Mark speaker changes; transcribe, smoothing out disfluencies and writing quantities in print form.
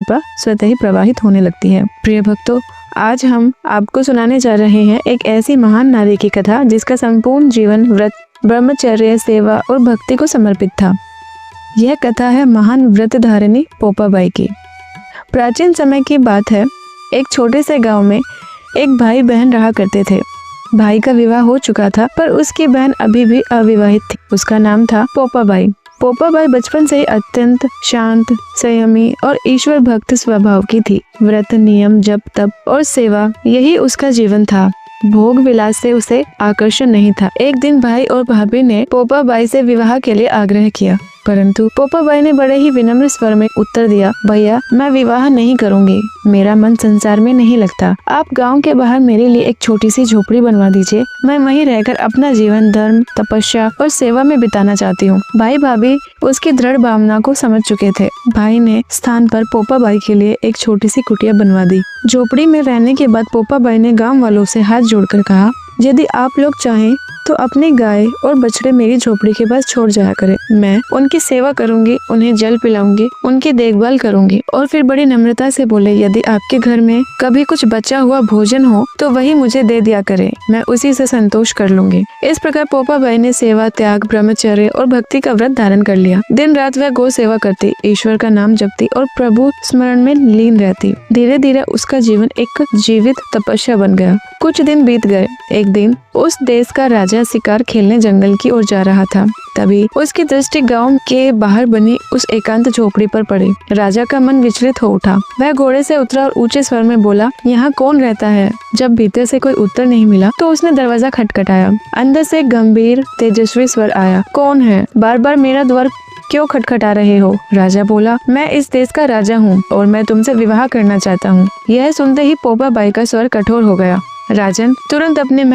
Speaker 1: कृपा स्वतः ही प्रवाहित होने लगती है। प्रिय भक्तों, आज हम आपको सुनाने जा रहे हैं एक ऐसी महान नारी की कथा जिसका संपूर्ण जीवन व्रत, ब्रह्मचर्य, सेवा और भक्ति को समर्पित था। यह कथा है महान व्रतधारिणी पोपाबाई की। प्राचीन समय की बात है। एक छोटे से गांव में एक भाई बहन रहा करते थे। भाई का विवाह हो चुका था पर उसकी बहन अभी भी अविवाहित थी। उसका नाम था पोपाबाई। पोपाबाई बचपन से ही अत्यंत शांत, संयमी और ईश्वर भक्त स्वभाव की थी। व्रत, नियम, जप, तप और सेवा, यही उसका जीवन था। भोग विलास से उसे आकर्षण नहीं था। एक दिन भाई और भाभी ने पोपाबाई से विवाह के लिए आग्रह किया, परंतु पोपाबाई ने बड़े ही विनम्र स्वर में उत्तर दिया, भैया, मैं विवाह नहीं करूंगी। मेरा मन संसार में नहीं लगता। आप गांव के बाहर मेरे लिए एक छोटी सी झोपड़ी बनवा दीजिए। मैं वहीं रहकर अपना जीवन धर्म, तपस्या और सेवा में बिताना चाहती हूँ। भाई भाभी उसकी दृढ़ भावना को समझ चुके थे। भाई ने स्थान पर पोपाबाई के लिए एक छोटी सी कुटिया बनवा दी। झोपड़ी में रहने के बाद पोपाबाई ने गाँव वालों से हाथ जोड़कर कहा, यदि आप लोग चाहें तो अपनी गाय और बछड़े मेरी झोपड़ी के पास छोड़ जाया करें। मैं उनकी सेवा करूंगी, उन्हें जल पिलाऊंगी, उनकी देखभाल करूंगी। और फिर बड़ी नम्रता से बोले, यदि आपके घर में कभी कुछ बचा हुआ भोजन हो तो वही मुझे दे दिया करें, मैं उसी से संतोष कर लूंगी। इस प्रकार पोपाबाई ने सेवा, त्याग, ब्रह्मचर्य और भक्ति का व्रत धारण कर लिया। दिन रात वह गौ सेवा करती, ईश्वर का नाम जपती और प्रभु स्मरण में लीन रहती। धीरे धीरे उसका जीवन एक जीवित तपस्या बन गया। कुछ दिन बीत गए। एक दिन उस देश का राजा शिकार खेलने जंगल की ओर जा रहा था। तभी उसकी दृष्टि गांव के बाहर बनी उस एकांत झोपड़ी पर पड़ी। राजा का मन विचलित हो उठा। वह घोड़े से उतरा और ऊंचे स्वर में बोला, यहाँ कौन रहता है? जब भीतर से कोई उत्तर नहीं मिला तो उसने दरवाजा खटखटाया। अंदर से गंभीर तेजस्वी स्वर आया, कौन है? बार बार मेरा द्वार क्यों खटखटा रहे हो? राजा बोला, मैं इस देश का राजा हूँ और मैं तुमसे विवाह करना चाहता हूँ। यह सुनते ही पोपाबाई का स्वर कठोर हो गया। राजन, तुरंत अपने महल